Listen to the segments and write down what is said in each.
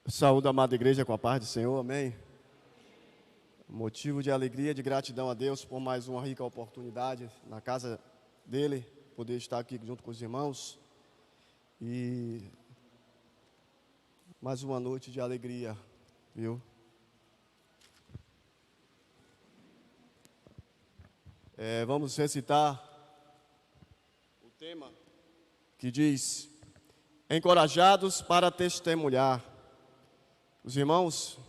Saúde, amada igreja, com a paz do Senhor, amém? Motivo de alegria, de gratidão a Deus por mais uma rica oportunidade na casa dele, poder estar aqui junto com os irmãos. E mais uma noite de alegria, viu? Vamos recitar o tema que diz: encorajados para testemunhar. Os irmãos,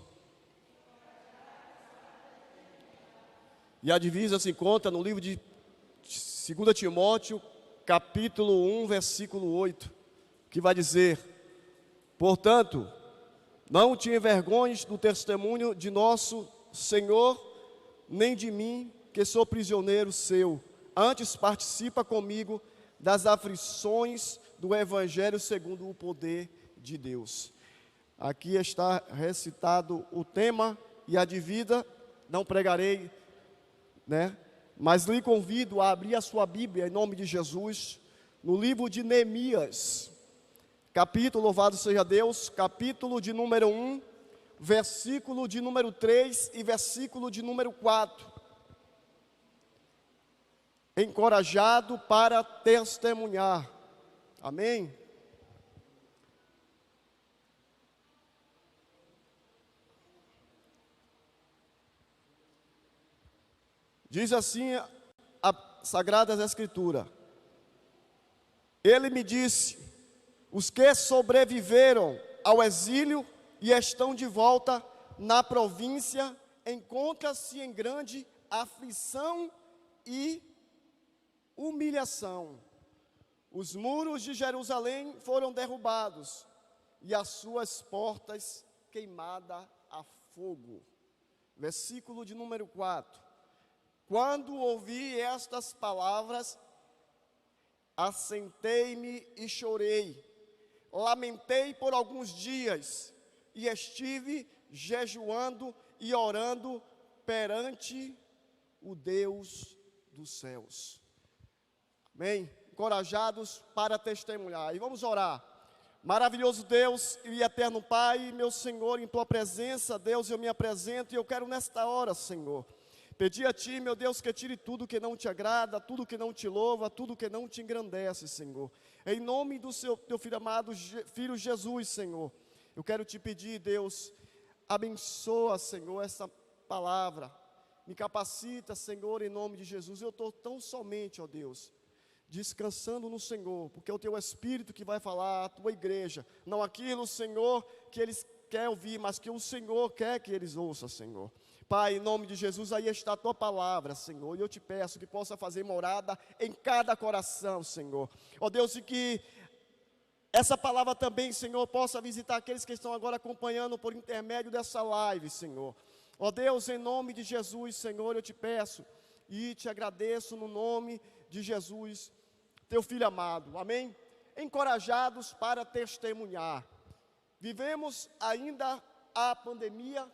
e a divisa se encontra no livro de 2 Timóteo, capítulo 1, versículo 8, que vai dizer: portanto, não te envergonhes do testemunho de nosso Senhor, nem de mim, que sou prisioneiro seu. Antes participa comigo das aflições do Evangelho segundo o poder de Deus. Aqui está recitado o tema e a divisa. Não pregarei, mas lhe convido a abrir a sua Bíblia, em nome de Jesus, no livro de Neemias, capítulo, louvado seja Deus, capítulo de número 1, versículo de número 3 e versículo de número 4. Encorajado para testemunhar. Amém? Diz assim a Sagrada Escritura: ele me disse: os que sobreviveram ao exílio e estão de volta na província, encontram-se em grande aflição e humilhação. Os muros de Jerusalém foram derrubados e as suas portas queimadas a fogo. Versículo de número 4. Quando ouvi estas palavras, assentei-me e chorei. Lamentei por alguns dias e estive jejuando e orando perante o Deus dos céus. Amém? Encorajados para testemunhar. E vamos orar. Maravilhoso Deus e eterno Pai, meu Senhor, em Tua presença, Deus, eu me apresento e eu quero nesta hora, Senhor, pedir a Ti, meu Deus, que tire tudo que não te agrada, tudo que não te louva, tudo que não te engrandece, Senhor. Em nome do Teu Filho amado, Filho Jesus, Senhor, eu quero Te pedir, Deus, abençoa, Senhor, essa palavra. Me capacita, Senhor, em nome de Jesus. Eu estou tão somente, ó Deus, descansando no Senhor, porque é o Teu Espírito que vai falar à Tua igreja. Não aquilo, Senhor, que eles querem ouvir, mas que o Senhor quer que eles ouçam, Senhor. Pai, em nome de Jesus, aí está a Tua palavra, Senhor, e eu te peço que possa fazer morada em cada coração, Senhor. Ó Deus, e que essa palavra também, Senhor, possa visitar aqueles que estão agora acompanhando por intermédio dessa live, Senhor. Ó Deus, em nome de Jesus, Senhor, eu te peço e te agradeço no nome de Jesus, Teu Filho amado, amém? Encorajados para testemunhar. Vivemos ainda a pandemia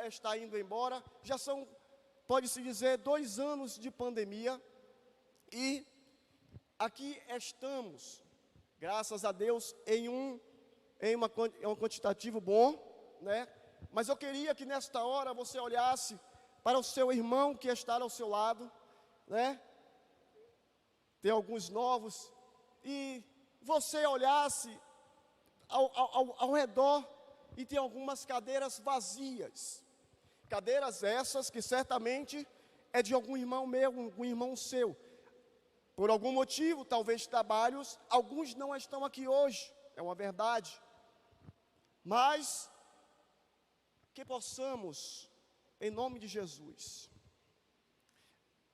está indo embora, já são, pode-se dizer, 2 anos de pandemia, e aqui estamos, graças a Deus, em um quantitativo bom, mas eu queria que nesta hora você olhasse para o seu irmão que está ao seu lado, tem alguns novos, e você olhasse ao redor, e tem algumas cadeiras vazias, cadeiras essas que certamente é de algum irmão meu, algum irmão seu, por algum motivo, talvez trabalhos, alguns não estão aqui hoje, é uma verdade, mas que possamos, em nome de Jesus,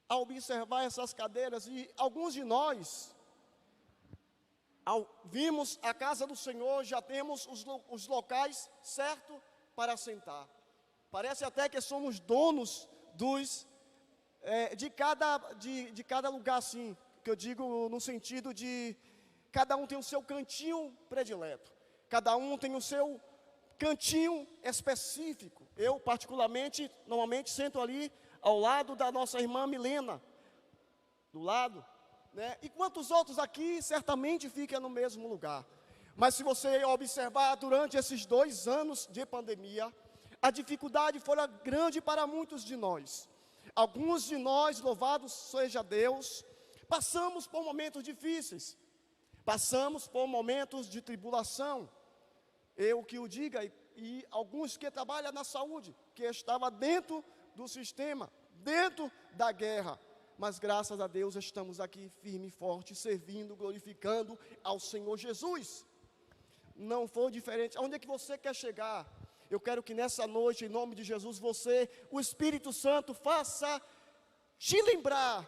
ao observar essas cadeiras, e alguns de nós, vimos a casa do Senhor, já temos os locais certos para sentar. Parece até que somos donos de cada lugar, assim, que eu digo no sentido de cada um tem o seu cantinho predileto, cada um tem o seu cantinho específico. Eu, particularmente, normalmente sento ali ao lado da nossa irmã Milena, do lado, E quantos outros aqui certamente ficam no mesmo lugar. Mas se você observar durante esses 2 anos de pandemia, a dificuldade foi grande para muitos de nós. Alguns de nós, louvado seja Deus, passamos por momentos difíceis, passamos por momentos de tribulação. Eu que o diga, e alguns que trabalham na saúde, que estava dentro do sistema, dentro da guerra. Mas graças a Deus estamos aqui firme e forte, servindo, glorificando ao Senhor Jesus. Não foi diferente. Aonde é que você quer chegar? Eu quero que nessa noite, em nome de Jesus, o Espírito Santo, faça te lembrar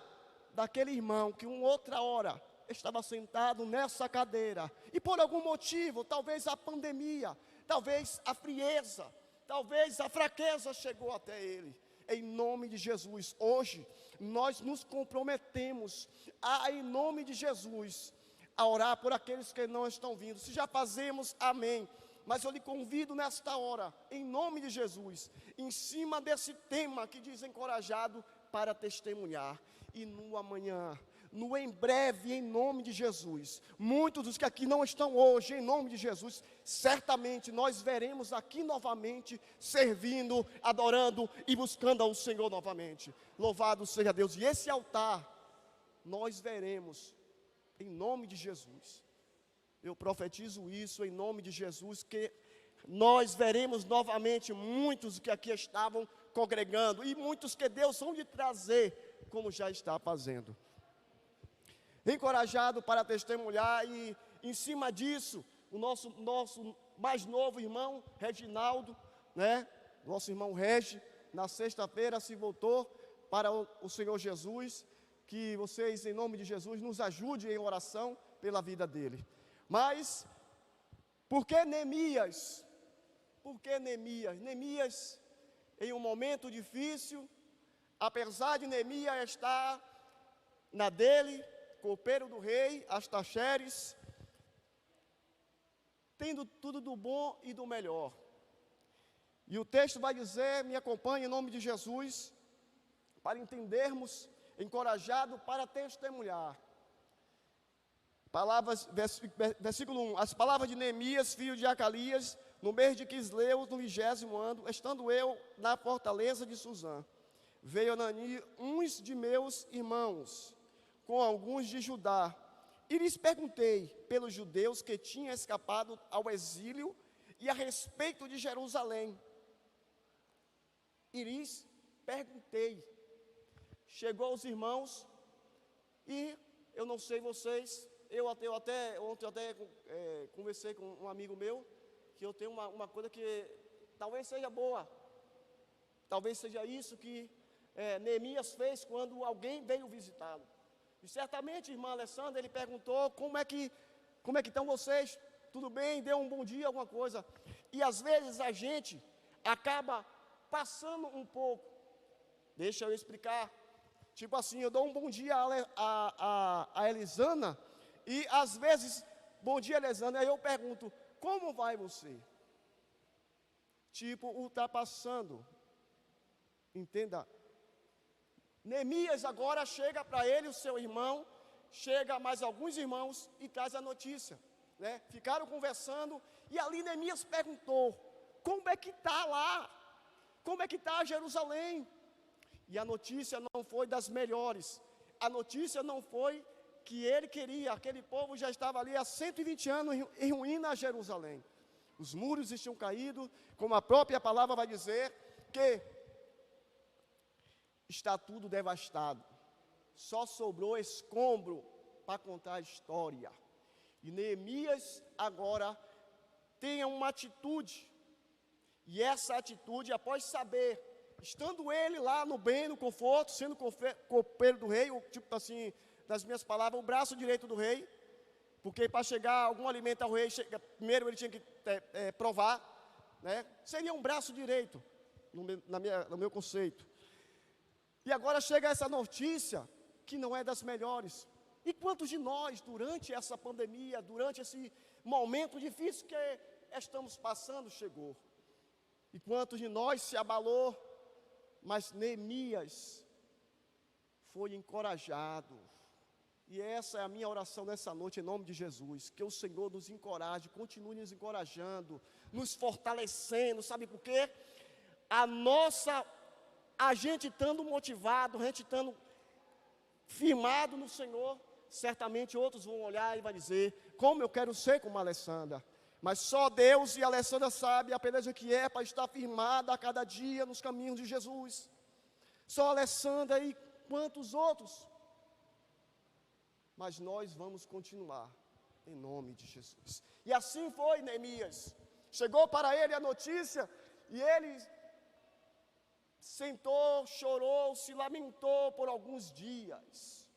daquele irmão que uma outra hora estava sentado nessa cadeira, e por algum motivo, talvez a pandemia, talvez a frieza, talvez a fraqueza chegou até ele. Em nome de Jesus, hoje, nós nos comprometemos em nome de Jesus, a orar por aqueles que não estão vindo. Se já fazemos, amém. Mas eu lhe convido nesta hora, em nome de Jesus, em cima desse tema que diz encorajado para testemunhar. E no amanhã, no em breve, em nome de Jesus, muitos dos que aqui não estão hoje, em nome de Jesus, certamente nós veremos aqui novamente, servindo, adorando e buscando ao Senhor novamente. Louvado seja Deus. E esse altar, nós veremos, em nome de Jesus. Eu profetizo isso em nome de Jesus, que nós veremos novamente muitos que aqui estavam congregando, e muitos que Deus vão de trazer, como já está fazendo. Encorajado para testemunhar, e em cima disso, o nosso mais novo irmão, Reginaldo, nosso irmão Regi, na sexta-feira se voltou para o Senhor Jesus. Que vocês, em nome de Jesus, nos ajudem em oração pela vida dele. Mas, por que Neemias? Por que Neemias? Neemias, em um momento difícil, apesar de Neemias estar na dele, copeiro do rei, Artaxerxes, tendo tudo do bom e do melhor. E o texto vai dizer, me acompanhe em nome de Jesus, para entendermos, encorajado para testemunhar. Versículo 1, as palavras de Neemias, filho de Acalias, no mês de Quisleu, no 20º ano, estando eu na fortaleza de Suzã, veio Anani, uns de meus irmãos, com alguns de Judá, e lhes perguntei pelos judeus que tinham escapado ao exílio e a respeito de Jerusalém. E lhes perguntei. Chegou aos irmãos, e eu não sei vocês, ontem eu até conversei com um amigo meu, que eu tenho uma coisa que talvez seja boa, talvez seja isso que Neemias fez quando alguém veio visitá-lo. E certamente, irmã Alessandra, ele perguntou, como é que estão vocês? Tudo bem? Deu um bom dia, alguma coisa. E às vezes a gente acaba passando um pouco. Deixa eu explicar. Tipo assim, eu dou um bom dia a Elisana, e às vezes, bom dia Elisana, aí eu pergunto, como vai você? Tipo, ultrapassando. Entenda. Neemias agora chega para ele, o seu irmão, chega mais alguns irmãos e traz a notícia. Ficaram conversando, e ali Neemias perguntou, como é que está lá? Como é que está Jerusalém? E a notícia não foi das melhores. A notícia não foi que ele queria. Aquele povo já estava ali há 120 anos em ruína a Jerusalém. Os muros tinham caído, como a própria palavra vai dizer, que está tudo devastado. Só sobrou escombro para contar a história. E Neemias agora tem uma atitude. E essa atitude, após saber, estando ele lá no bem, no conforto, sendo copeiro do rei, tipo assim, das minhas palavras, o braço direito do rei, porque para chegar algum alimento ao rei, primeiro ele tinha que provar, seria um braço direito, no meu conceito. E agora chega essa notícia, que não é das melhores. E quantos de nós, durante essa pandemia, durante esse momento difícil que estamos passando, chegou? E quantos de nós se abalou? Mas Neemias foi encorajado. E essa é a minha oração nessa noite, em nome de Jesus. Que o Senhor nos encoraje, continue nos encorajando, nos fortalecendo. Sabe por quê? A gente estando motivado, a gente estando firmado no Senhor, certamente outros vão olhar e vão dizer, como eu quero ser como a Alessandra. Mas só Deus e a Alessandra sabem a peleja que é para estar firmada a cada dia nos caminhos de Jesus. Só a Alessandra e quantos outros. Mas nós vamos continuar, em nome de Jesus. E assim foi Neemias. Chegou para ele a notícia, e ele sentou, chorou, se lamentou por alguns dias.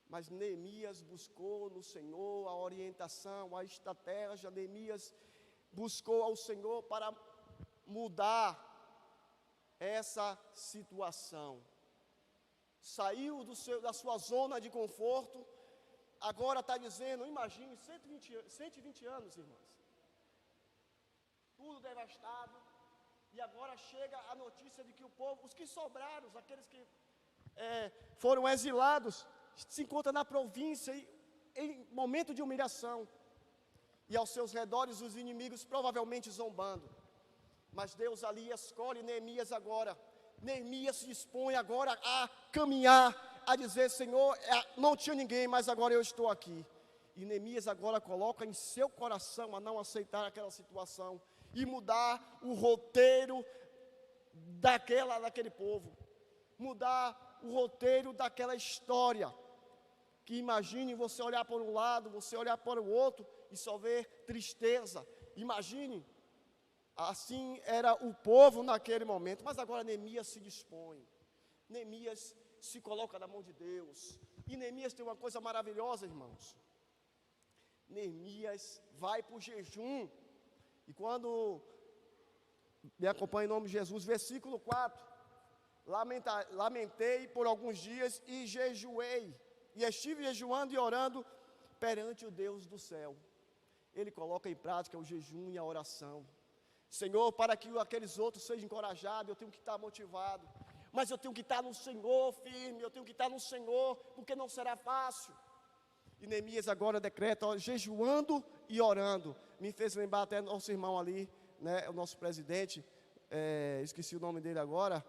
Mas Neemias buscou no Senhor a orientação, a estratégia. Neemias buscou ao Senhor para mudar essa situação. Saiu da sua zona de conforto, agora está dizendo, imagine, 120 anos, irmãos. Tudo devastado, e agora chega a notícia de que o povo, os que sobraram, aqueles que foram exilados, se encontram na província em momento de humilhação, e aos seus redores os inimigos provavelmente zombando. Mas Deus ali escolhe Neemias agora. Neemias se dispõe agora a caminhar, a dizer, Senhor, não tinha ninguém, mas agora eu estou aqui. E Neemias agora coloca em seu coração a não aceitar aquela situação e mudar o roteiro daquele povo, mudar o roteiro daquela história. Que imagine você olhar para um lado, você olhar para o outro e só ver tristeza. Imagine. Assim era o povo naquele momento, mas agora Neemias se dispõe, Neemias se coloca na mão de Deus, e Neemias tem uma coisa maravilhosa, irmãos. Neemias vai para o jejum, e me acompanha em nome de Jesus, versículo 4, lamentei por alguns dias e jejuei, e estive jejuando e orando perante o Deus do céu. Ele coloca em prática o jejum e a oração. Senhor, para que aqueles outros sejam encorajados, eu tenho que estar motivado. Mas eu tenho que estar no Senhor firme, eu tenho que estar no Senhor, porque não será fácil. E Neemias agora decreta, jejuando e orando. Me fez lembrar até nosso irmão ali, né, o nosso presidente, esqueci o nome dele agora,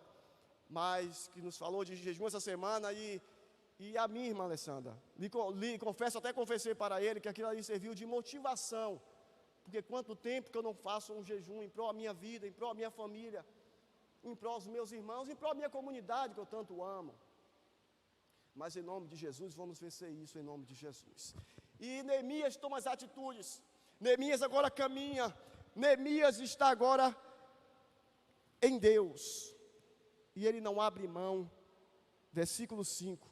mas que nos falou de jejum essa semana, e a minha irmã Alessandra. Confessei para ele que aquilo ali serviu de motivação. Porque quanto tempo que eu não faço um jejum em prol da minha vida, em prol da minha família, em prol dos meus irmãos, em prol da minha comunidade que eu tanto amo. Mas em nome de Jesus, vamos vencer isso em nome de Jesus. E Neemias toma as atitudes, Neemias agora caminha, Neemias está agora em Deus, e ele não abre mão. Versículo 5,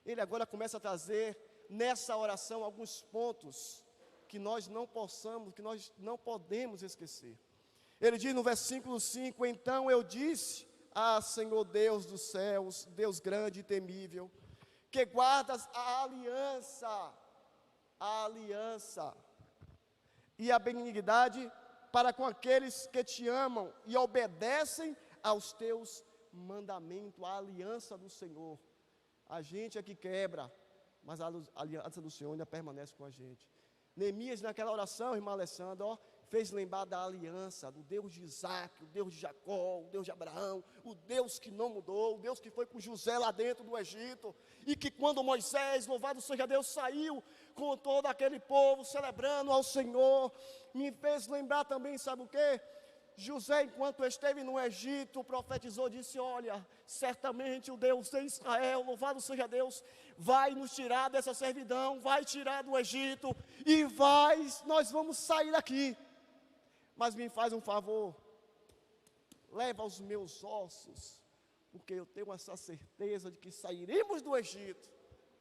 ele agora começa a trazer nessa oração alguns pontos que nós não podemos esquecer. Ele diz no versículo 5, então eu disse, Senhor Deus dos céus, Deus grande e temível, que guardas a aliança e a benignidade para com aqueles que te amam e obedecem aos teus mandamentos, a aliança do Senhor. A gente é que quebra, mas a aliança do Senhor ainda permanece com a gente. Neemias, naquela oração, irmã Alessandra, fez lembrar da aliança, do Deus de Isaac, o Deus de Jacó, o Deus de Abraão, o Deus que não mudou, o Deus que foi com José lá dentro do Egito, e que quando Moisés, louvado seja Deus, saiu com todo aquele povo, celebrando ao Senhor, me fez lembrar também, sabe o quê? José, enquanto esteve no Egito, profetizou, disse, olha, certamente o Deus de Israel, louvado seja Deus, vai nos tirar dessa servidão, vai tirar do Egito, e nós vamos sair daqui. Mas me faz um favor, leva os meus ossos, porque eu tenho essa certeza de que sairemos do Egito,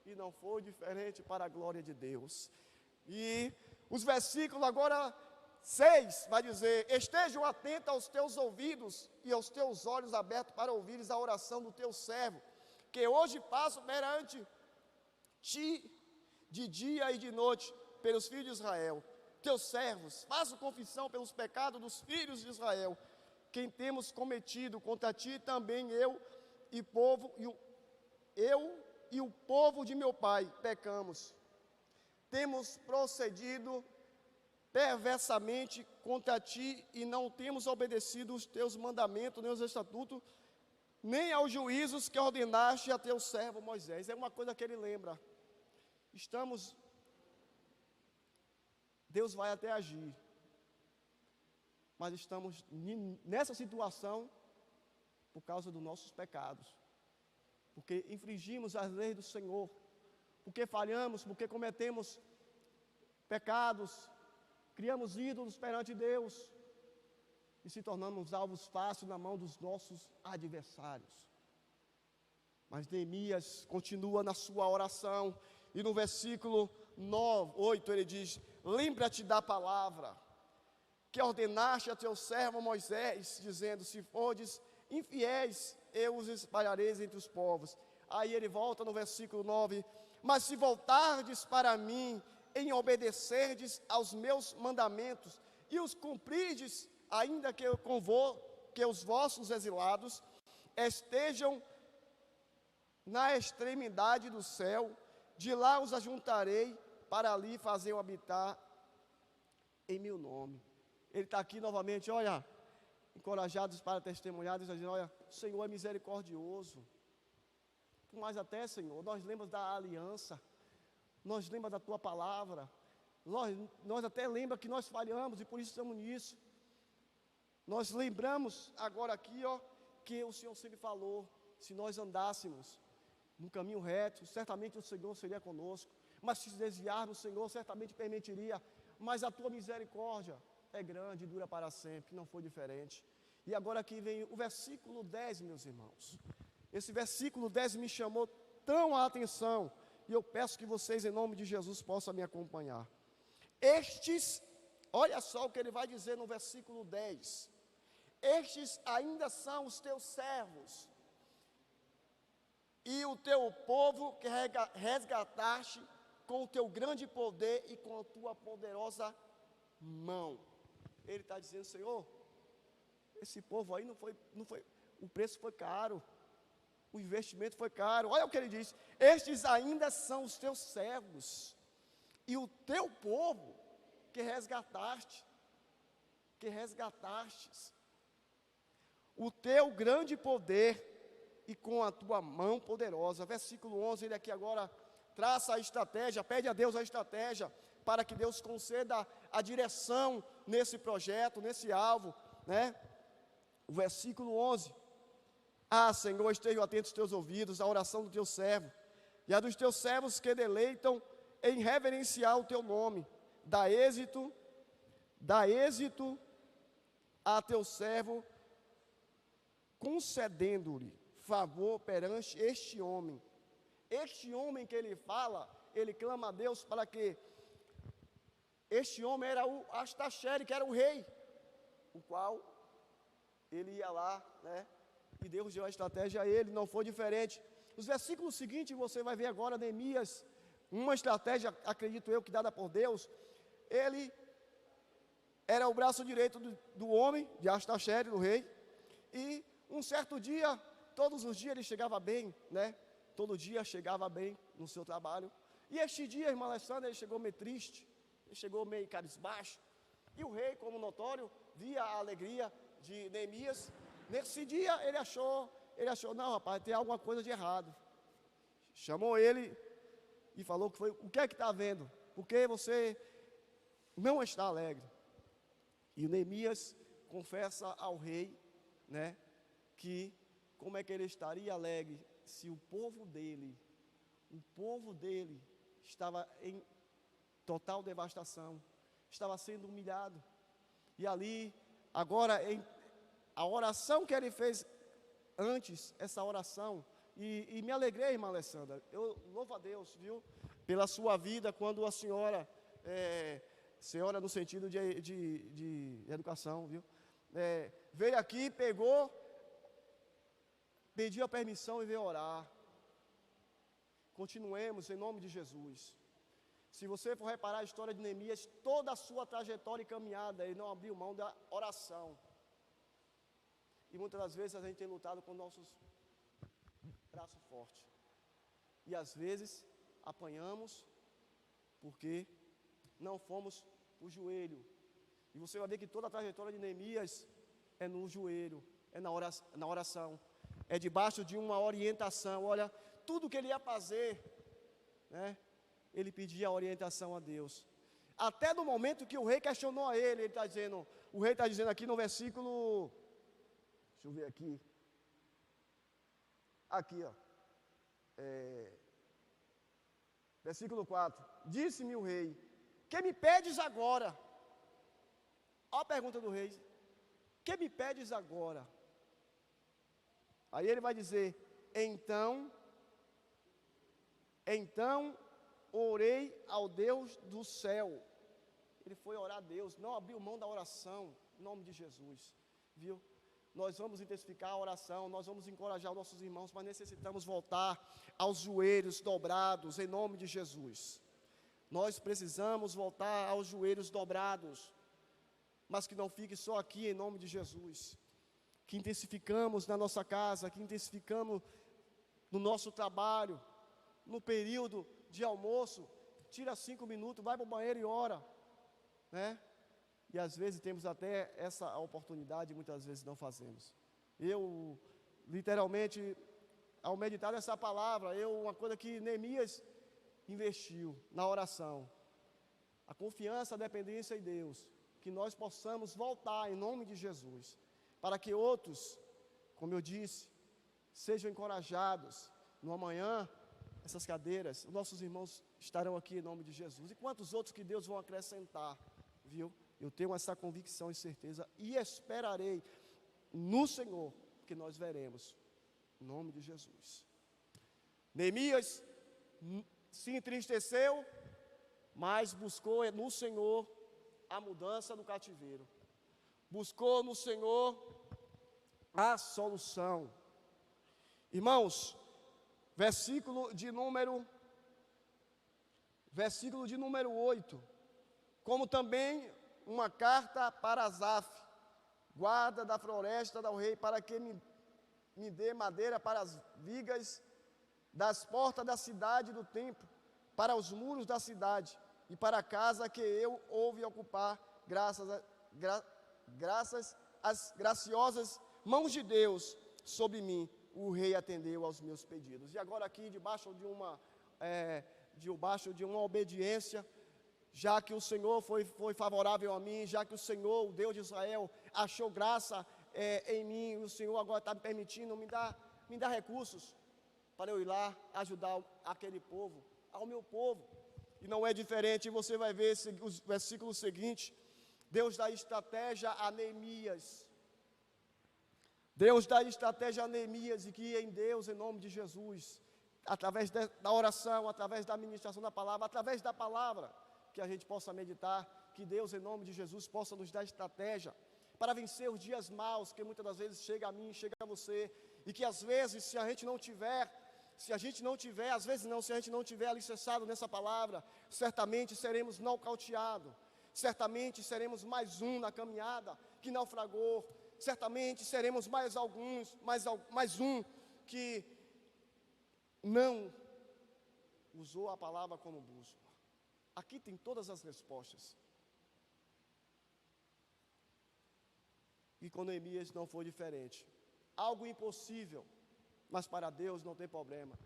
e não foi diferente para a glória de Deus. E os versículos agora 6 vai dizer, estejam atentos aos teus ouvidos e aos teus olhos abertos para ouvires a oração do teu servo, que hoje passo perante ti de dia e de noite pelos filhos de Israel, teus servos, faço confissão pelos pecados dos filhos de Israel, quem temos cometido contra ti também eu e o povo de meu pai pecamos. Temos procedido perversamente contra ti e não temos obedecido os teus mandamentos, nem os estatutos, nem aos juízos que ordenaste a teu servo Moisés. É uma coisa que ele lembra. Deus vai até agir, mas estamos nessa situação por causa dos nossos pecados, porque infringimos as leis do Senhor, porque falhamos, porque cometemos pecados, criamos ídolos perante Deus e se tornamos alvos fáceis na mão dos nossos adversários. Mas Neemias continua na sua oração e no versículo 8 ele diz: lembra-te da palavra que ordenaste a teu servo Moisés, dizendo: se fordes infiéis, eu os espalharei entre os povos. Aí ele volta no versículo 9: mas se voltardes para mim, em obedecerdes aos meus mandamentos, e os cumprirdes, ainda que que os vossos exilados estejam na extremidade do céu, de lá os ajuntarei, para ali fazer habitar em meu nome. Ele está aqui novamente, olha, encorajados para testemunhar, dizendo: olha, o Senhor é misericordioso. Mas até, Senhor, nós lembramos da aliança, nós lembramos da tua palavra, nós até lembramos que nós falhamos e por isso estamos nisso. Nós lembramos agora aqui, que o Senhor sempre falou: se nós andássemos no caminho reto, certamente o Senhor seria conosco, mas se desviarmos, o Senhor certamente permitiria, mas a tua misericórdia é grande e dura para sempre, não foi diferente. E agora aqui vem o versículo 10, meus irmãos. Esse versículo 10 me chamou tão a atenção, e eu peço que vocês, em nome de Jesus, possam me acompanhar. Olha só o que ele vai dizer no versículo 10: estes ainda são os teus servos, e o teu povo que resgataste com o teu grande poder e com a tua poderosa mão. Ele está dizendo: Senhor, esse povo aí não foi, o preço foi caro, o investimento foi caro. Olha o que ele diz: estes ainda são os teus servos, e o teu povo que resgatastes, o teu grande poder e com a tua mão poderosa. Versículo 11, ele aqui agora traça a estratégia, pede a Deus a estratégia, para que Deus conceda a direção nesse projeto, nesse alvo, né? O versículo 11: Senhor, estejam atentos os teus ouvidos à oração do teu servo, e a dos teus servos que deleitam em reverenciar o teu nome. Dá êxito a teu servo, concedendo-lhe favor perante este homem. Este homem que ele fala, ele clama a Deus para que este homem era o Astaxere, que era o rei, o qual ele ia lá, né? E Deus deu a estratégia a ele, não foi diferente. Nos versículos seguintes, você vai ver agora Neemias, uma estratégia, acredito eu, que dada por Deus. Ele era o braço direito do homem, de Astaxere, do rei, e um certo dia, todos os dias ele chegava bem, né? Todo dia chegava bem no seu trabalho. E este dia, irmã Alessandra, ele chegou meio triste, ele chegou meio cabisbaixo. E o rei, como notório, via a alegria de Neemias. Nesse dia ele achou, não, rapaz, tem alguma coisa de errado. Chamou ele e falou que foi: o que é que está havendo? Por que você não está alegre? E o Neemias confessa ao rei, né, que como é que ele estaria alegre se o povo dele estava em total devastação, estava sendo humilhado. E ali, agora, a oração que ele fez antes, essa oração, e me alegrei, irmã Alessandra, eu louvo a Deus, viu, pela sua vida, quando a senhora, senhora no sentido de educação, viu, veio aqui, pediu a permissão e veio orar. Continuemos em nome de Jesus. Se você for reparar a história de Neemias, toda a sua trajetória e caminhada, ele não abriu mão da oração. E muitas das vezes a gente tem lutado com nossos braços fortes. E às vezes apanhamos porque não fomos o joelho. E você vai ver que toda a trajetória de Neemias é no joelho, é na oração, é debaixo de uma orientação. Olha, tudo que ele ia fazer, né, ele pedia orientação a Deus. Até no momento que o rei questionou a ele, o rei está dizendo aqui no versículo, deixa eu ver aqui, ó, versículo 4, disse-me o rei, que me pedes agora? Olha a pergunta do rei, que me pedes agora? Aí ele vai dizer, então orei ao Deus do céu. Ele foi orar a Deus, não abriu mão da oração, em nome de Jesus, viu? Nós vamos intensificar a oração, nós vamos encorajar os nossos irmãos, mas necessitamos voltar aos joelhos dobrados, em nome de Jesus. Nós precisamos voltar aos joelhos dobrados, mas que não fique só aqui, em nome de Jesus. Que intensificamos na nossa casa, que intensificamos no nosso trabalho, no período de almoço, tira 5 minutos, vai para o banheiro e ora, né? E às vezes temos até essa oportunidade e muitas vezes não fazemos. Eu, literalmente, ao meditar nessa palavra, uma coisa que Neemias investiu na oração, a confiança, a dependência em Deus, que nós possamos voltar em nome de Jesus, para que outros, como eu disse, sejam encorajados. No amanhã, essas cadeiras, nossos irmãos estarão aqui em nome de Jesus. E quantos outros que Deus vão acrescentar, viu? Eu tenho essa convicção e certeza e esperarei no Senhor, que nós veremos, em nome de Jesus. Neemias se entristeceu, mas buscou no Senhor a mudança do cativeiro. Buscou no Senhor a solução. Irmãos, versículo de número 8, como também uma carta para Asaf, guarda da floresta do rei, para que me dê madeira para as vigas das portas da cidade e do templo, para os muros da cidade e para a casa que eu houve ocupar, graças às graciosas mãos de Deus sobre mim. O rei atendeu aos meus pedidos. E agora aqui, debaixo de uma obediência, já que o Senhor foi favorável a mim, já que o Senhor, o Deus de Israel, achou graça em mim, o Senhor agora está me permitindo, me dá recursos para eu ir lá ajudar aquele povo, ao meu povo. E não é diferente, você vai ver os versículos seguintes, Deus dá estratégia a Neemias. Deus dá estratégia a Neemias, e que em Deus, em nome de Jesus, através da oração, através da administração da palavra, através da palavra, que a gente possa meditar, que Deus, em nome de Jesus, possa nos dar estratégia para vencer os dias maus, que muitas das vezes chega a mim, chega a você, e que às vezes, se a gente não tiver, às vezes não, se a gente não tiver alicerçado nessa palavra, certamente seremos nocauteados, certamente seremos mais um na caminhada que naufragou, certamente seremos mais um que não usou a palavra como bússola. Aqui tem todas as respostas. E com Neemias não foi diferente. Algo impossível, mas para Deus não tem problema.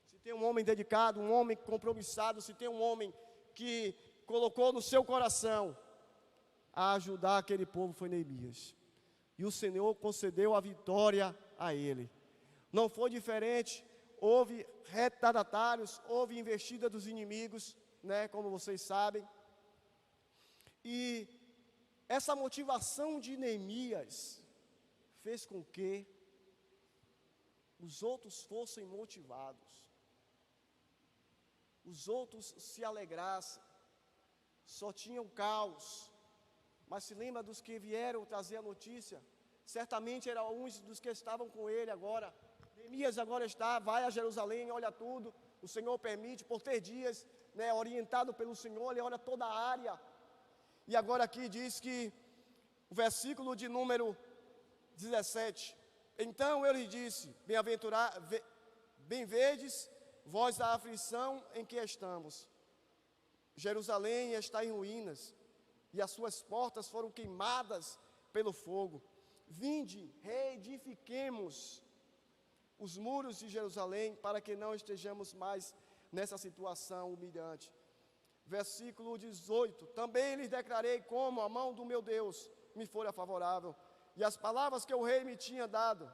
Se tem um homem dedicado, um homem compromissado, se tem um homem que colocou no seu coração a ajudar aquele povo, foi Neemias. E o Senhor concedeu a vitória a ele. Não foi diferente, houve retardatários, houve investida dos inimigos, né, como vocês sabem. E essa motivação de Neemias fez com que os outros fossem motivados, os outros se alegrassem. Só tinham caos, mas se lembra dos que vieram trazer a notícia? Certamente eram uns dos que estavam com ele agora. Neemias agora vai a Jerusalém, olha tudo, o Senhor permite, por 3 dias, né, orientado pelo Senhor, ele olha toda a área. E agora aqui diz que, o versículo de número 17, então ele disse, bem vedes vós a aflição em que estamos. Jerusalém está em ruínas, e as suas portas foram queimadas pelo fogo. Vinde, reedifiquemos os muros de Jerusalém, para que não estejamos mais nessa situação humilhante. Versículo 18, também lhes declarei como a mão do meu Deus me fora favorável, e as palavras que o rei me tinha dado,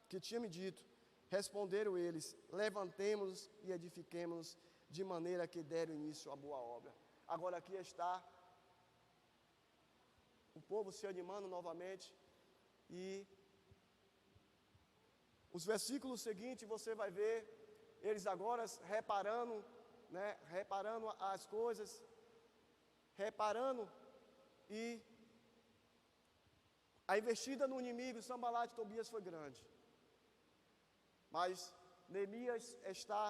que tinha me dito, responderam eles, levantemo-nos e edifiquemos, de maneira que deram início à boa obra. Agora aqui está o povo se animando novamente, e os versículos seguintes você vai ver, eles agora reparando, reparando as coisas, reparando, e a investida no inimigo, Sanbalat e Tobias, foi grande. Mas Neemias está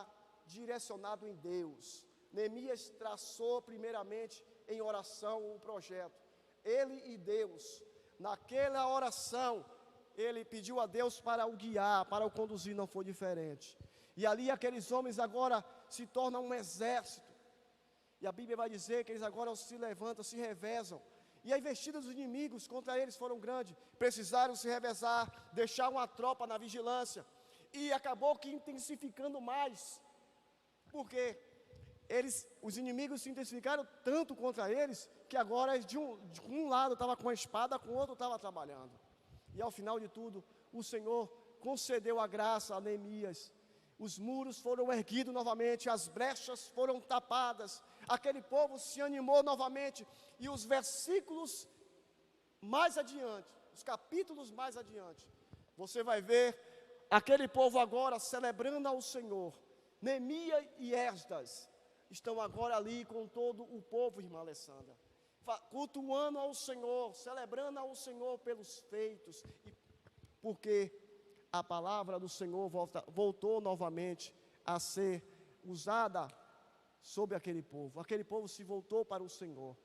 direcionado em Deus. Neemias traçou primeiramente em oração o projeto. Ele e Deus, naquela oração, ele pediu a Deus para o guiar, para o conduzir, não foi diferente. E ali aqueles homens agora se tornam um exército. E a Bíblia vai dizer que eles agora se levantam, se revezam. E a investida dos inimigos contra eles foram grande. Precisaram se revezar, deixar uma tropa na vigilância. E acabou que intensificando mais. Porque os inimigos se intensificaram tanto contra eles, que agora de um lado estava com a espada, com o outro estava trabalhando. E ao final de tudo, o Senhor concedeu a graça a Neemias. Os muros foram erguidos novamente, as brechas foram tapadas, aquele povo se animou novamente. E os versículos mais adiante, os capítulos mais adiante, você vai ver aquele povo agora celebrando ao Senhor. Neemias e Esdras estão agora ali com todo o povo, irmã Alessandra, cultuando ao Senhor, celebrando ao Senhor pelos feitos, porque a palavra do Senhor voltou novamente a ser usada sobre aquele povo. Aquele povo se voltou para o Senhor.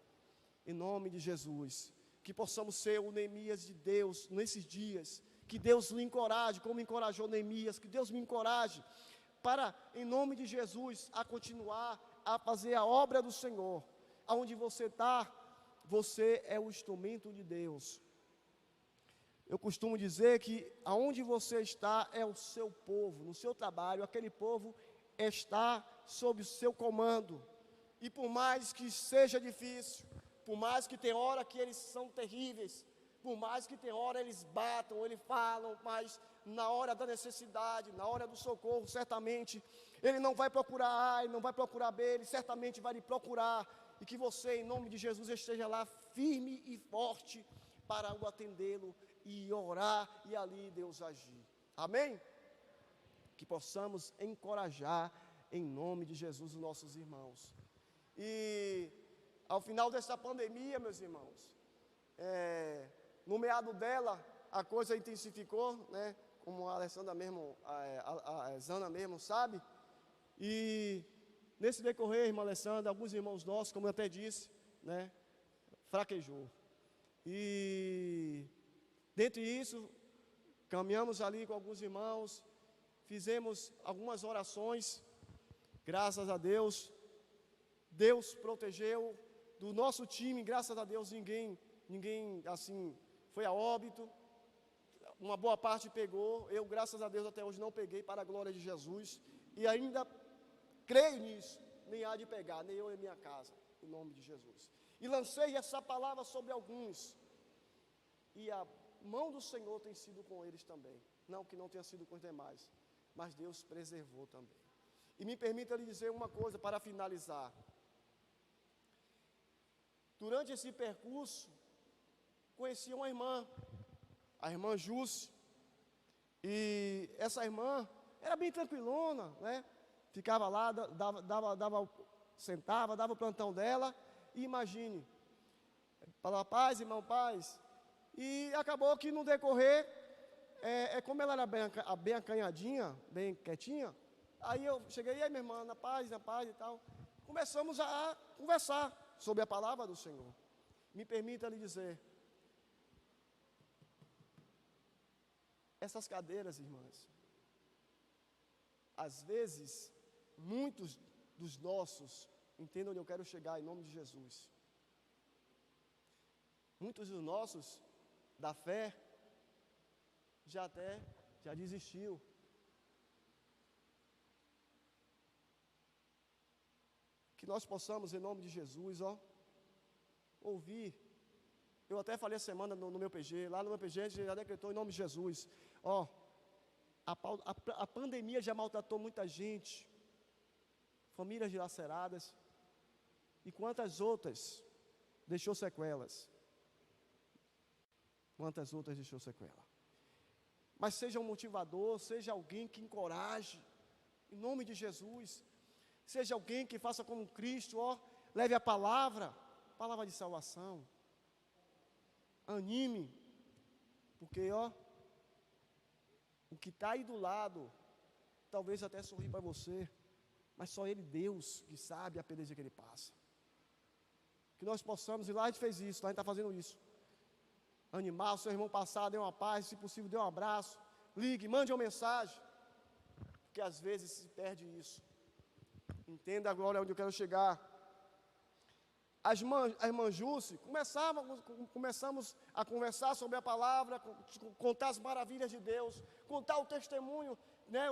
Em nome de Jesus, que possamos ser o Neemias de Deus nesses dias, que Deus lhe encoraje, como encorajou Neemias, que Deus me encoraje, para, em nome de Jesus, a continuar a fazer a obra do Senhor. Aonde você está, você é o instrumento de Deus. Eu costumo dizer que aonde você está é o seu povo, no seu trabalho, aquele povo está sob o seu comando. E por mais que seja difícil, por mais que tem hora que eles são terríveis, por mais que tem hora eles batam, eles falam, mas na hora da necessidade, na hora do socorro, certamente ele não vai procurar A, ele não vai procurar B, ele certamente vai lhe procurar. E que você, em nome de Jesus, esteja lá firme e forte para o atendê-lo e orar e ali Deus agir. Amém? Que possamos encorajar em nome de Jesus os nossos irmãos. E ao final dessa pandemia, meus irmãos, no meado dela, a coisa intensificou, né? Como a Alessandra mesmo, a Zana mesmo sabe. E nesse decorrer, irmã Alessandra, alguns irmãos nossos, como eu até disse, né, fraquejou. E dentre isso, caminhamos ali com alguns irmãos, fizemos algumas orações, graças a Deus, Deus protegeu. Do nosso time, graças a Deus, ninguém assim, foi a óbito. Uma boa parte pegou, eu graças a Deus até hoje não peguei, para a glória de Jesus, e ainda creio nisso, nem há de pegar, nem eu e minha casa, em nome de Jesus. E lancei essa palavra sobre alguns, e a mão do Senhor tem sido com eles também, não que não tenha sido com os demais, mas Deus preservou também. E me permita lhe dizer uma coisa para finalizar. Durante esse percurso, conheci uma irmã, a irmã Jússi, e essa irmã era bem tranquilona, né? Ficava lá, sentava, dava o plantão dela, e imagine, falava paz, irmão, paz, e acabou que no decorrer, como ela era bem acanhadinha, bem quietinha, aí eu cheguei, e aí minha irmã, na paz e tal, começamos a conversar sobre a palavra do Senhor. Me permita lhe dizer, essas cadeiras, irmãs, às vezes, muitos dos nossos, entendam onde eu quero chegar em nome de Jesus. Muitos dos nossos, da fé, já desistiu. Que nós possamos, em nome de Jesus, ouvir. Eu até falei a semana no meu PG, lá no meu PG a gente já decretou em nome de Jesus. A pandemia já maltratou muita gente, famílias dilaceradas, e quantas outras deixou sequelas. Quantas outras deixou sequela. Mas seja um motivador, seja alguém que encoraje, em nome de Jesus. Seja alguém que faça como Cristo, leve a palavra de salvação. Anime, porque o que está aí do lado, talvez até sorri para você, mas só Ele, Deus, que sabe a peleja que Ele passa. Que nós possamos, e lá a gente fez isso, lá a gente está fazendo isso. Animar o seu irmão passar, dê uma paz, se possível, dê um abraço, ligue, mande uma mensagem, porque às vezes se perde isso. Entenda agora onde eu quero chegar. A irmã Jússi, começamos a conversar sobre a palavra, contar as maravilhas de Deus, contar o testemunho,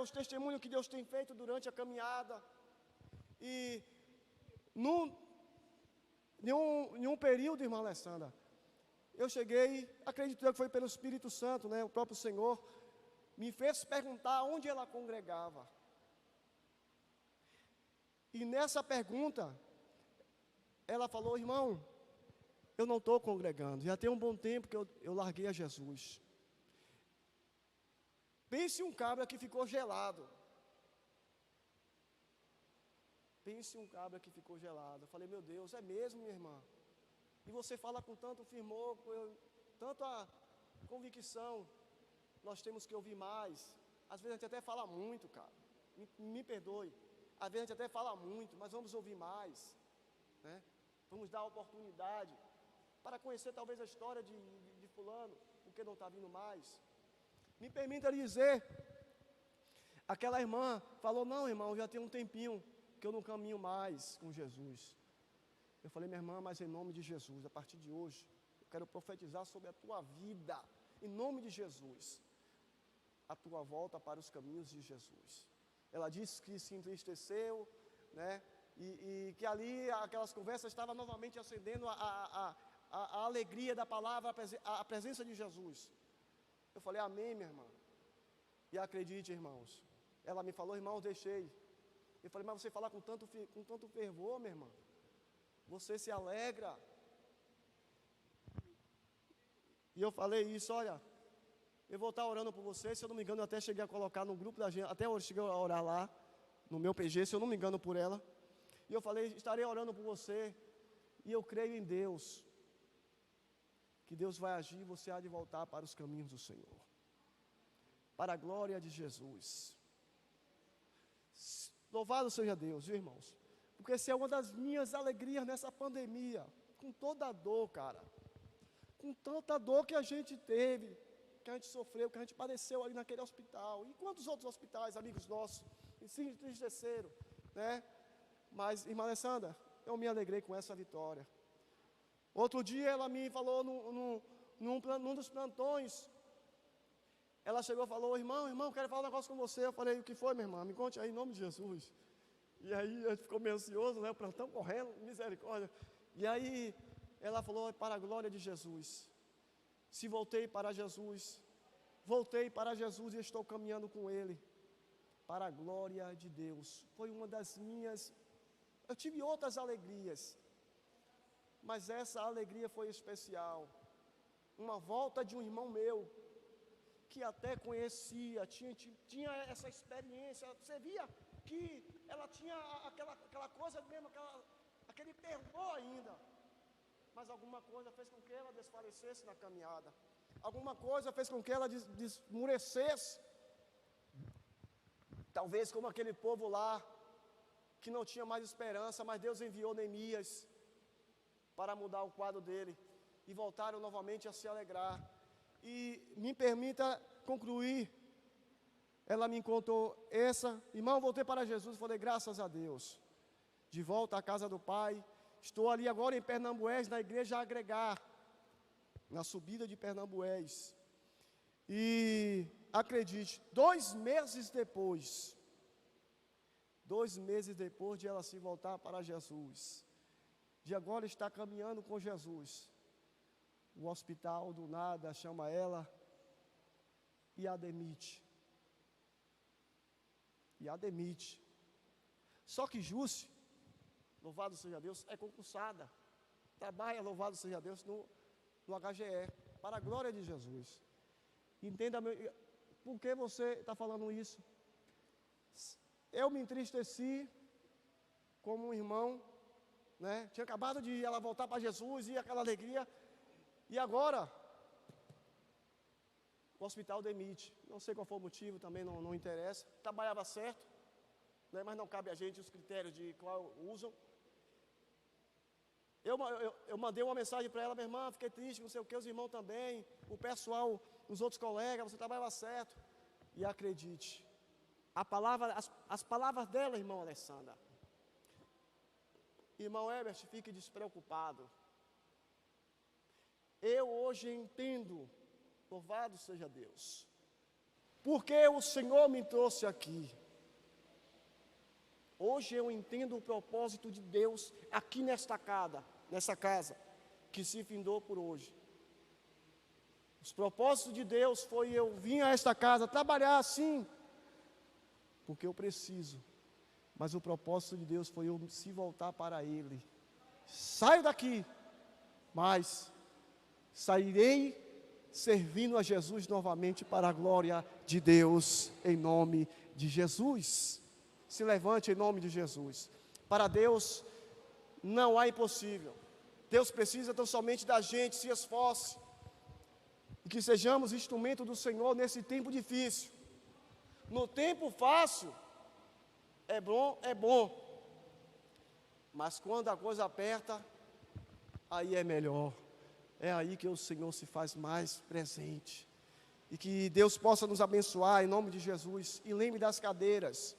os testemunhos que Deus tem feito durante a caminhada. E em um período, irmã Alessandra, eu cheguei, acredito que foi pelo Espírito Santo, o próprio Senhor, me fez perguntar onde ela congregava. E nessa pergunta, ela falou: irmão, eu não estou congregando, já tem um bom tempo que eu larguei a Jesus. Pense um cabra que ficou gelado. Pense um cabra que ficou gelado. Eu falei: meu Deus, é mesmo, minha irmã? E você fala com tanto firmor, tanta convicção. Nós temos que ouvir mais. Às vezes a gente até fala muito, cara. Me perdoe. Às vezes a gente até fala muito, mas vamos ouvir mais. Vamos dar a oportunidade para conhecer talvez a história de fulano, porque não está vindo mais. Me permita lhe dizer, aquela irmã falou: não, irmão, já tem um tempinho que eu não caminho mais com Jesus. Eu falei: minha irmã, mas em nome de Jesus, a partir de hoje, eu quero profetizar sobre a tua vida, em nome de Jesus, a tua volta para os caminhos de Jesus. Ela disse que se entristeceu, e que ali aquelas conversas estavam novamente acendendo a alegria da palavra, a presença de Jesus. Eu falei: amém, minha irmã. E acredite, irmãos, ela me falou: irmão, deixei. Eu falei: mas você fala com tanto fervor, minha irmã, você se alegra. E eu falei isso: olha, eu vou estar orando por você. Se eu não me engano, eu até cheguei a colocar no grupo da gente, até hoje cheguei a orar lá, no meu PG, se eu não me engano, por ela. E eu falei: estarei orando por você, e eu creio em Deus, que Deus vai agir e você há de voltar para os caminhos do Senhor, para a glória de Jesus. Louvado seja Deus, viu, irmãos? Porque essa é uma das minhas alegrias nessa pandemia, com toda a dor, cara, com tanta dor que a gente teve, que a gente sofreu, que a gente padeceu ali naquele hospital, e quantos outros hospitais, amigos nossos, se entristeceram, Mas, irmã Alessandra, eu me alegrei com essa vitória. Outro dia ela me falou num dos plantões, ela chegou e falou: irmão, quero falar um negócio com você. Eu falei: o que foi, minha irmã? Me conte aí, em nome de Jesus. E aí a gente ficou meio ansioso, o plantão correndo, misericórdia. E aí ela falou: para a glória de Jesus. Se voltei para Jesus e estou caminhando com Ele, para a glória de Deus. Foi uma das minhas. Eu tive outras alegrias, mas essa alegria foi especial. Uma volta de um irmão meu, que até conhecia, tinha essa experiência. Você via que ela tinha aquela coisa mesmo, aquele fervor ainda. Mas alguma coisa fez com que ela desfalecesse na caminhada. Alguma coisa fez com que ela desmurecesse. Talvez como aquele povo lá, que não tinha mais esperança, mas Deus enviou Neemias para mudar o quadro dele, e voltaram novamente a se alegrar. E me permita concluir ela me contou irmão, voltei para Jesus, falei, graças a Deus, de volta à casa do Pai, estou ali agora em Pernambués, na igreja Agregar, na subida de Pernambués, e acredite, 2 meses depois de ela se voltar para Jesus, de agora está caminhando com Jesus, o hospital do nada chama ela e a demite. Só que Jússi, louvado seja Deus, é concursada, trabalha, louvado seja Deus, no HGE, para a glória de Jesus. Entenda, por que você está falando isso? Eu me entristeci como um irmão, né? Tinha acabado de ela voltar para Jesus e aquela alegria, e agora o hospital demite. Não sei qual foi o motivo, também não interessa. Trabalhava certo, né? Mas não cabe a gente os critérios de qual usam. Eu mandei uma mensagem para ela, minha irmã, fiquei triste, não sei o que, os irmãos também, o pessoal, os outros colegas, você trabalhava certo. E acredite, as palavras dela, irmão Alessandra, irmão Herbert, fique despreocupado. Eu hoje entendo, louvado seja Deus, porque o Senhor me trouxe aqui. Hoje eu entendo o propósito de Deus aqui nessa casa, que se findou por hoje. Os propósitos de Deus foi eu vir a esta casa trabalhar assim, porque eu preciso. Mas o propósito de Deus foi eu se voltar para Ele. Saio daqui, mas sairei servindo a Jesus novamente para a glória de Deus, em nome de Jesus. Se levante em nome de Jesus. Para Deus não há impossível. Deus precisa tão somente da gente, se esforce. E que sejamos instrumento do Senhor nesse tempo difícil. No tempo fácil, é bom. Mas quando a coisa aperta, aí é melhor. É aí que o Senhor se faz mais presente. E que Deus possa nos abençoar em nome de Jesus. E lembre das cadeiras.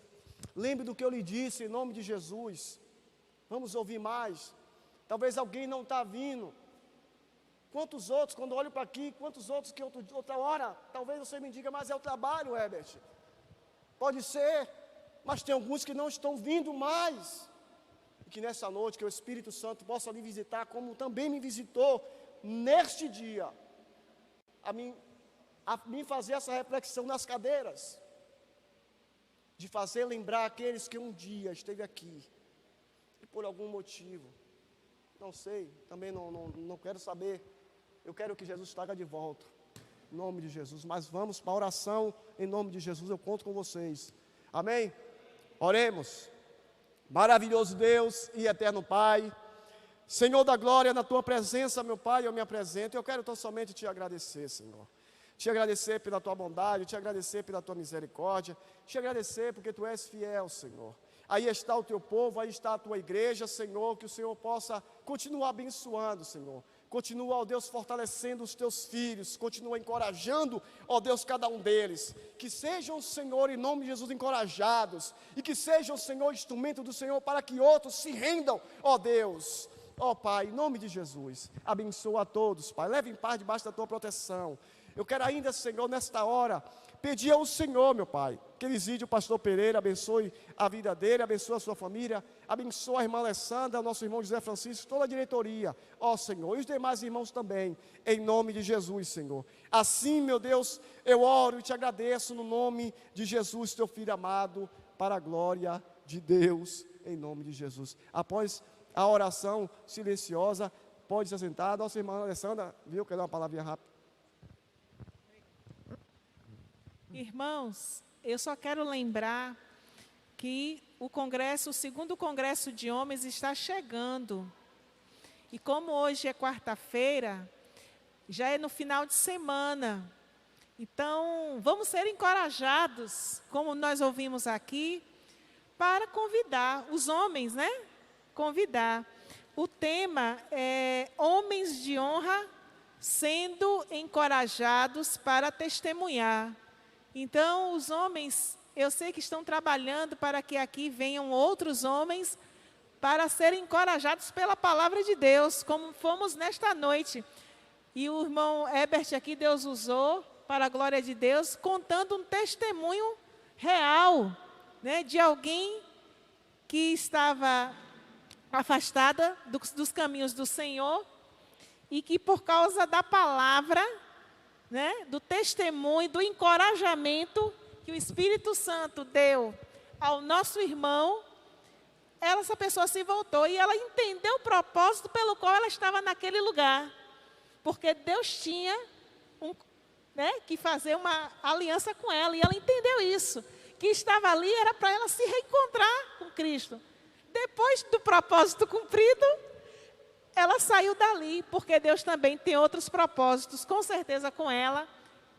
Lembre do que eu lhe disse em nome de Jesus. Vamos ouvir mais. Talvez alguém não está vindo. Quantos outros, quando eu olho para aqui, quantos outros que outra hora, talvez você me diga, mas é o trabalho, Herbert. Pode ser, mas tem alguns que não estão vindo mais. E que nessa noite, que o Espírito Santo possa lhe visitar, como também me visitou neste dia, a mim fazer essa reflexão nas cadeiras, de fazer lembrar aqueles que um dia esteve aqui, e por algum motivo, não sei, também não quero saber, eu quero que Jesus traga de volta, em nome de Jesus. Mas vamos para a oração, em nome de Jesus, eu conto com vocês, amém? Oremos. Maravilhoso Deus e eterno Pai, Senhor da glória, na Tua presença, meu Pai, eu me apresento, eu quero tão somente Te agradecer, Senhor. Te agradecer pela Tua bondade, Te agradecer pela Tua misericórdia, Te agradecer porque Tu és fiel, Senhor. Aí está o Teu povo, aí está a Tua igreja, Senhor, que o Senhor possa continuar abençoando, Senhor. Continua, ó Deus, fortalecendo os Teus filhos, continua encorajando, ó Deus, cada um deles. Que sejam, Senhor, em nome de Jesus, encorajados, e que sejam, Senhor, instrumento do Senhor para que outros se rendam, ó Deus. Ó Pai, em nome de Jesus, abençoa a todos, Pai, leve em paz debaixo da Tua proteção. Eu quero ainda, Senhor, nesta hora, pedir ao Senhor, meu Pai, que visite o pastor Pereira, abençoe a vida dele, abençoe a sua família, abençoe a irmã Alessandra, nosso irmão José Francisco, toda a diretoria, ó Senhor, e os demais irmãos também, em nome de Jesus, Senhor. Assim, meu Deus, eu oro e Te agradeço no nome de Jesus, Teu Filho amado, para a glória de Deus, em nome de Jesus. Após a oração silenciosa, pode se assentar. Nossa irmã Alessandra, viu? Quer dar uma palavrinha rápida? Irmãos, eu só quero lembrar que o segundo congresso de homens está chegando. E como hoje é quarta-feira, já é no final de semana. Então, vamos ser encorajados, como nós ouvimos aqui, para convidar os homens, né? Convidar. O tema é homens de honra sendo encorajados para testemunhar. Então, os homens, eu sei que estão trabalhando para que aqui venham outros homens para serem encorajados pela palavra de Deus, como fomos nesta noite. E o irmão Herbert aqui, Deus usou, para a glória de Deus, contando um testemunho real, né, de alguém que estava afastada dos caminhos do Senhor e que por causa da palavra, né, do testemunho, do encorajamento que o Espírito Santo deu ao nosso irmão, essa pessoa se voltou e ela entendeu o propósito pelo qual ela estava naquele lugar. Porque Deus tinha que fazer uma aliança com ela, e ela entendeu isso. Que estava ali era para ela se reencontrar com Cristo. Depois do propósito cumprido, ela saiu dali, porque Deus também tem outros propósitos, com certeza com ela,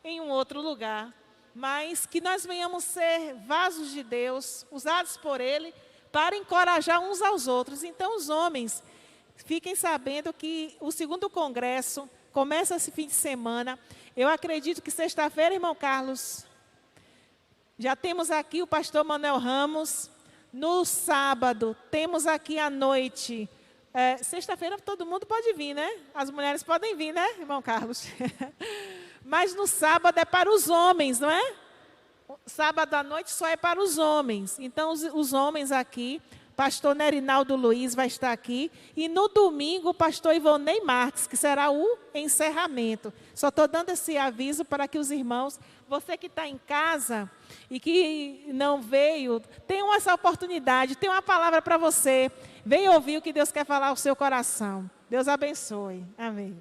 em um outro lugar. Mas que nós venhamos ser vasos de Deus, usados por Ele, para encorajar uns aos outros. Então, os homens, fiquem sabendo que o segundo congresso começa esse fim de semana. Eu acredito que sexta-feira, irmão Carlos, já temos aqui o pastor Manuel Ramos. No sábado, temos aqui à noite. Sexta-feira todo mundo pode vir, né? As mulheres podem vir, né, irmão Carlos? Mas no sábado é para os homens, não é? Sábado à noite só é para os homens. Então, os homens aqui, pastor Nerinaldo Luiz vai estar aqui. E no domingo, o pastor Ivonei Marques, que será o encerramento. Só estou dando esse aviso para que os irmãos, você que está em casa e que não veio, tenham essa oportunidade, tem uma palavra para você. Venha ouvir o que Deus quer falar ao seu coração. Deus abençoe. Amém.